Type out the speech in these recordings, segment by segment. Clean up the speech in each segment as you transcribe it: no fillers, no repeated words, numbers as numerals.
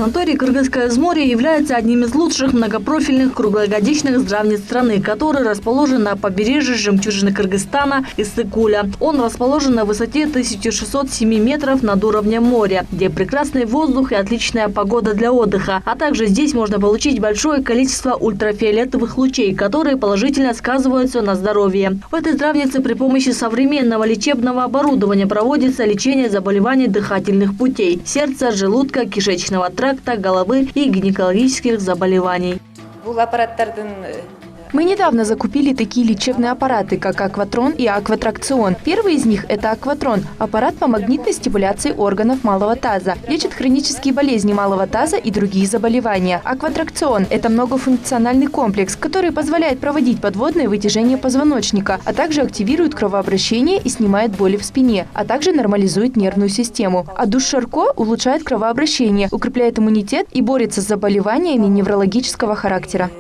Санаторий «Кыргызское взморье» является одним из лучших многопрофильных круглогодичных здравниц страны, который расположен на побережье жемчужины Кыргызстана Иссык-Куля. Он расположен на высоте 1607 метров над уровнем моря, где прекрасный воздух и отличная погода для отдыха. А также здесь можно получить большое количество ультрафиолетовых лучей, которые положительно сказываются на здоровье. В этой здравнице при помощи современного лечебного оборудования проводится лечение заболеваний дыхательных путей – сердца, желудка, кишечного тракта, головы и гинекологических заболеваний. Мы недавно закупили такие лечебные аппараты, как Акватрон и Акватракцион. Первый из них – это Акватрон – аппарат по магнитной стимуляции органов малого таза. Лечит хронические болезни малого таза и другие заболевания. Акватракцион – это многофункциональный комплекс, который позволяет проводить подводное вытяжение позвоночника, а также активирует кровообращение и снимает боли в спине, а также нормализует нервную систему. А душ Шарко улучшает кровообращение, укрепляет иммунитет и борется с заболеваниями неврологического характера.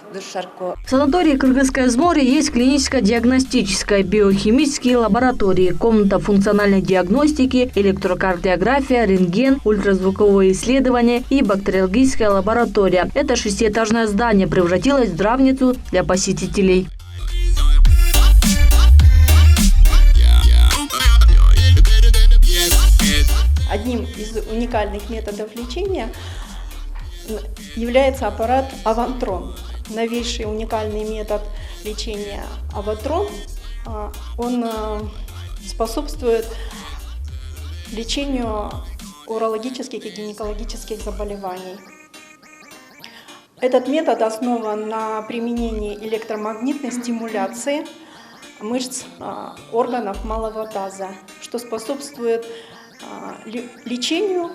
В санатории «Кыргызское взморье» есть клиническо-диагностическая, биохимические лаборатории, комната функциональной диагностики, электрокардиография, рентген, ультразвуковое исследование и бактериологическая лаборатория. Это шестиэтажное здание превратилось в здравницу для посетителей. Одним из уникальных методов лечения является аппарат Авантрон. Новейший уникальный метод лечения Авантрон, он способствует лечению урологических и гинекологических заболеваний. Этот метод основан на применении электромагнитной стимуляции мышц органов малого таза, что способствует лечению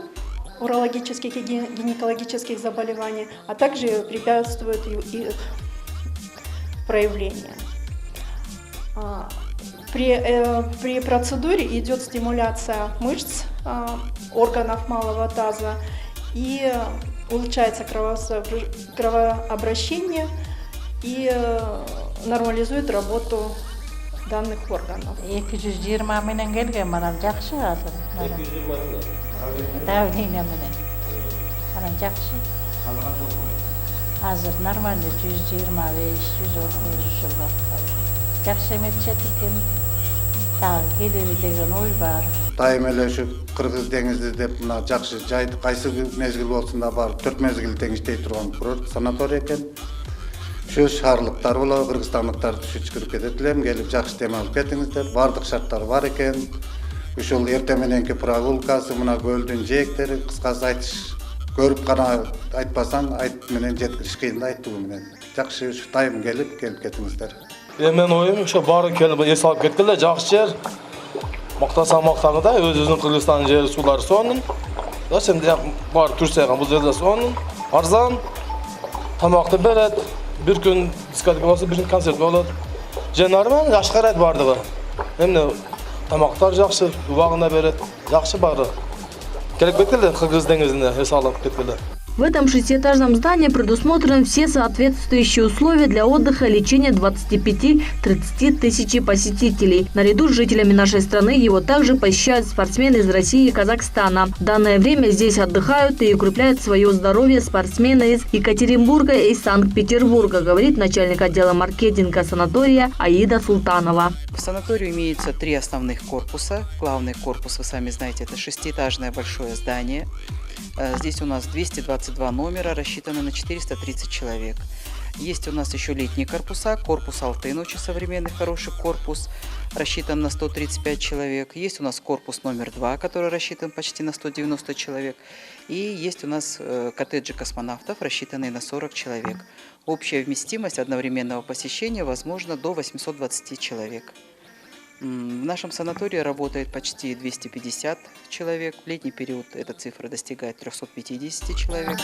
урологических и гинекологических заболеваний, а также препятствует их проявлению. При процедуре идет стимуляция мышц органов малого таза и улучшается кровообращение и нормализует работу данных органов. Hazır normalde 125, 130 yılda жақсы метчет екен, тағы келері деген ой бар. Дайым эле ушу Кыргыз деңизи деп мына жакшы жайды кайсы мезгил болсун да барып 4 мезгил теңиштей турган курорт санаторий экен. Şu şarlıklar ola Kırgızstanlıklar түшүп кетет элем, келип жакшы дем алып кетиңиздер. Бардык шарттар бар экен. Ушул эртең мененки прогулкасы, мына көлдүн жээктери, кыскасы айтыш көрүп гана айтпасаң, айт менен жеткириш кыйын да айтуу менен. Жакшы ушу тайым келип кетиңиздер. Мен оюм ошо баары келип эс алып кеткенде жакшы жер. Мактасаң мактагы да өзүбүздүн Кыргызстандын жери суулары сонун. Да сен бар Турцияга бул жерде сонун, арзан. Тамакты берет. Bir gün diskotek olsa, bir gün konsert olur. Jenarman yaxşı qarayt bardığı. Emne tamaklar yaxşı, ubağına beret, yaxşı barı. Kelip ketkeldi Kırgız dengizinde, es alып кеткелди. В этом шестиэтажном здании предусмотрены все соответствующие условия для отдыха и лечения 25-30 тысяч посетителей. Наряду с жителями нашей страны его также посещают спортсмены из России и Казахстана. В данное время здесь отдыхают и укрепляют свое здоровье спортсмены из Екатеринбурга и Санкт-Петербурга, говорит начальник отдела маркетинга санатория Аида Султанова. В санатории имеется 3 основных корпуса. Главный корпус, вы сами знаете, это шестиэтажное большое здание. Здесь у нас 222 номера, рассчитаны на 430 человек. Есть у нас еще летние корпуса. Корпус Алтын, очень современный, хороший корпус, рассчитан на 135 человек. Есть у нас корпус номер 2, который рассчитан почти на 190 человек. И есть у нас коттеджи космонавтов, рассчитанные на 40 человек. Общая вместимость одновременного посещения возможно до 820 человек. В нашем санатории работает почти 250 человек. В летний период эта цифра достигает 350 человек.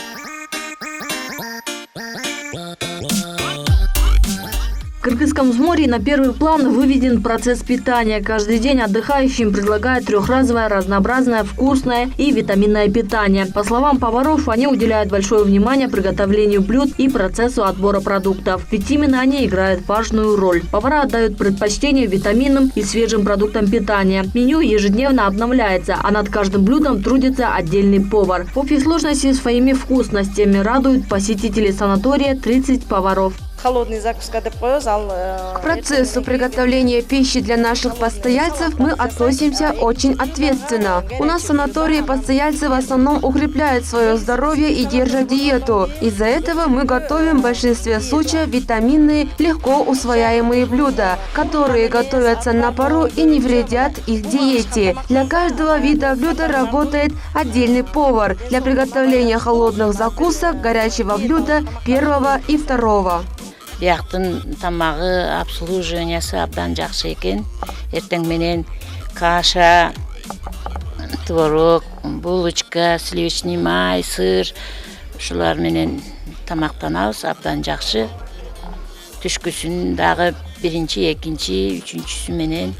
В Кыргызском взморье на первый план выведен процесс питания. Каждый день отдыхающим предлагают трехразовое, разнообразное, вкусное и витаминное питание. По словам поваров, они уделяют большое внимание приготовлению блюд и процессу отбора продуктов. Ведь именно они играют важную роль. Повара отдают предпочтение витаминным и свежим продуктам питания. Меню ежедневно обновляется, а над каждым блюдом трудится отдельный повар. В общей сложности своими вкусностями радуют посетителей санатория 30 поваров. К процессу приготовления пищи для наших постояльцев мы относимся очень ответственно. У нас в санатории постояльцы в основном укрепляют свое здоровье и держат диету. Из-за этого мы готовим в большинстве случаев витаминные, легко усвояемые блюда, которые готовятся на пару и не вредят их диете. Для каждого вида блюда работает отдельный повар для приготовления холодных закусок, горячего блюда первого и второго. Бияқтын тамағы обслуживаниясы абдан жақсы екен. Ертең менен каша, творог, булочка, сливочный май, сыр. Шулар менен тамақтанабыз, абдан жақсы. Түшкісін дағы бірінші, екінші, үшіншісі менен,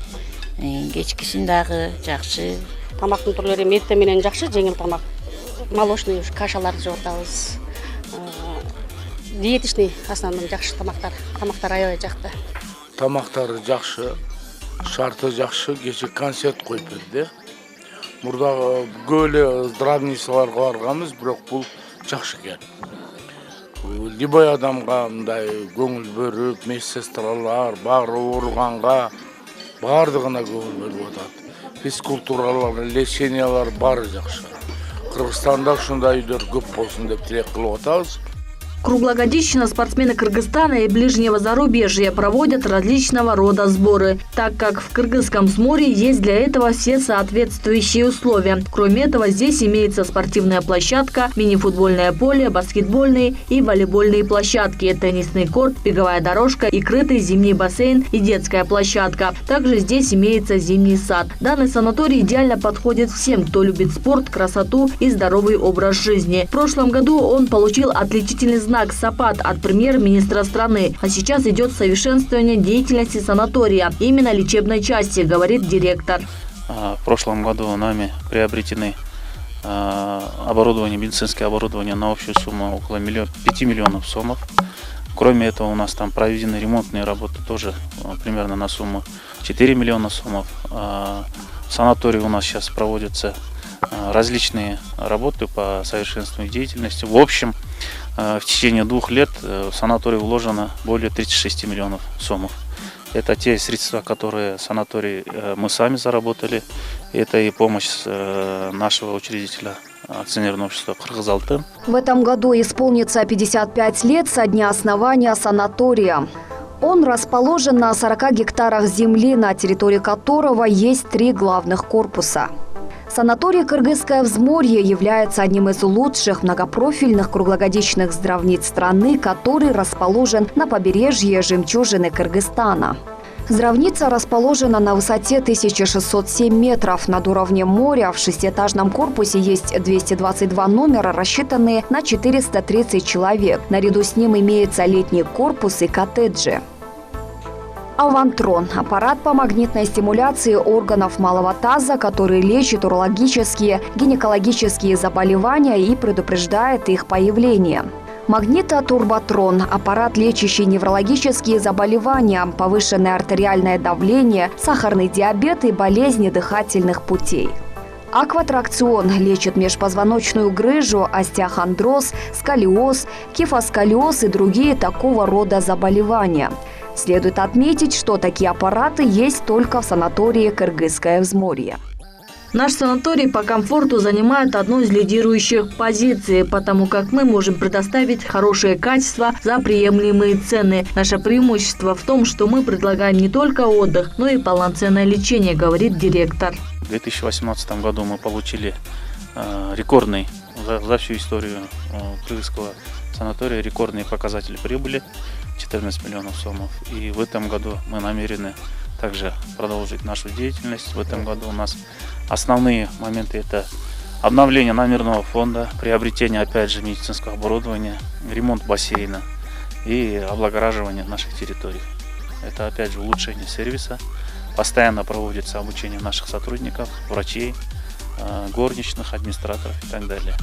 кечкісін дағы жақсы. Тамақтың түрлері метті менен жақсы, жеңіл тамақ. Молочный кашаларды жортабыз. Диетичный основном жақсы тамақтар аябай жақты. Тамақтары жақсы, шарты жақсы, кеше концерт қойып берді. Мұрдағы көйлі здравницаларға барғанбыз, бірақ бұл жақсы екен. Либай адамға мындай көңіл бөріп, медсестралар, бары ауырғанға бардығына көңіл бөріп отады. Физкультуралар, лечениялар бары жақсы. Қырғызстанда шундай үйлер көп болсын деп тілек қылып отабыз. Круглогодично спортсмены Кыргызстана и ближнего зарубежья проводят различного рода сборы, так как в Кыргызском взморье есть для этого все соответствующие условия. Кроме этого, здесь имеется спортивная площадка, мини-футбольное поле, баскетбольные и волейбольные площадки, теннисный корт, беговая дорожка и крытый зимний бассейн и детская площадка. Также здесь имеется зимний сад. Данный санаторий идеально подходит всем, кто любит спорт, красоту и здоровый образ жизни. В прошлом году он получил отличительный знак «Сапат» от премьер-министра страны. А сейчас идет совершенствование деятельности санатория, именно лечебной части, говорит директор. В прошлом году нами приобретены оборудование, медицинское оборудование на общую сумму около 5 миллионов сомов. Кроме этого, у нас там проведены ремонтные работы тоже примерно на сумму 4 миллиона сомов. В санатории у нас сейчас проводятся различные работы по совершенствованию деятельности. В общем, в течение 2 лет в санаторий вложено более 36 миллионов сомов. Это те средства, которые санаторий мы сами заработали. Это и помощь нашего учредителя акционерного общества «Кыргызалтын». В этом году исполнится 55 лет со дня основания санатория. Он расположен на 40 гектарах земли, на территории которого есть 3 главных корпуса. Санаторий «Кыргызское взморье» является одним из лучших многопрофильных круглогодичных здравниц страны, который расположен на побережье жемчужины Кыргызстана. Здравница расположена на высоте 1607 метров над уровнем моря. В 6-этажном корпусе есть 222 номера, рассчитанные на 430 человек. Наряду с ним имеется летний корпус и коттеджи. Авантрон – аппарат по магнитной стимуляции органов малого таза, который лечит урологические, гинекологические заболевания и предупреждает их появление. Магнитотурботрон – аппарат, лечащий неврологические заболевания, повышенное артериальное давление, сахарный диабет и болезни дыхательных путей. Акватракцион лечит межпозвоночную грыжу, остеохондроз, сколиоз, кифосколиоз и другие такого рода заболевания. Следует отметить, что такие аппараты есть только в санатории «Кыргызское взморье». Наш санаторий по комфорту занимает одну из лидирующих позиций, потому как мы можем предоставить хорошее качество за приемлемые цены. Наше преимущество в том, что мы предлагаем не только отдых, но и полноценное лечение, говорит директор. В 2018 году мы получили рекордный за всю историю Кыргызского санатория рекордные показатели прибыли – 14 миллионов сомов. И в этом году мы намерены также продолжить нашу деятельность. В этом году у нас основные моменты – это обновление номерного фонда, приобретение, опять же, медицинского оборудования, ремонт бассейна и облагораживание наших территорий. Это опять же улучшение сервиса. Постоянно проводится обучение наших сотрудников, врачей, горничных, администраторов и так далее.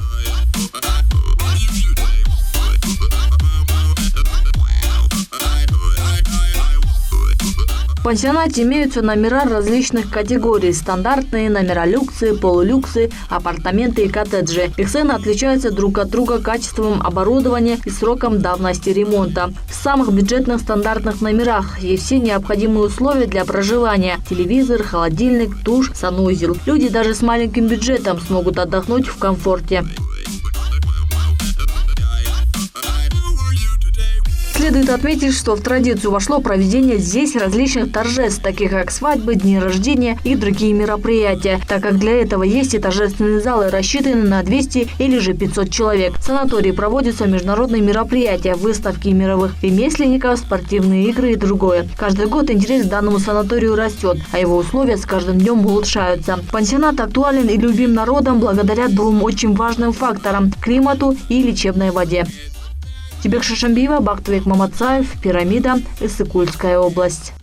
В пансионате имеются номера различных категорий: стандартные, номера люксы, полулюксы, апартаменты и коттеджи. Их цены отличаются друг от друга качеством оборудования и сроком давности ремонта. В самых бюджетных стандартных номерах есть все необходимые условия для проживания: телевизор, холодильник, душ, санузел. Люди даже с маленьким бюджетом смогут отдохнуть в комфорте. Следует отметить, что в традицию вошло проведение здесь различных торжеств, таких как свадьбы, дни рождения и другие мероприятия, так как для этого есть и торжественные залы, рассчитанные на 200 или же 500 человек. В санатории проводятся международные мероприятия, выставки мировых ремесленников, спортивные игры и другое. Каждый год интерес к данному санаторию растет, а его условия с каждым днем улучшаются. Пансионат актуален и любим народом благодаря двум очень важным факторам – климату и лечебной воде. Тибек Шашамбиева, Бактыбек Маматсаев, Пирамида, Иссык-Кульская область.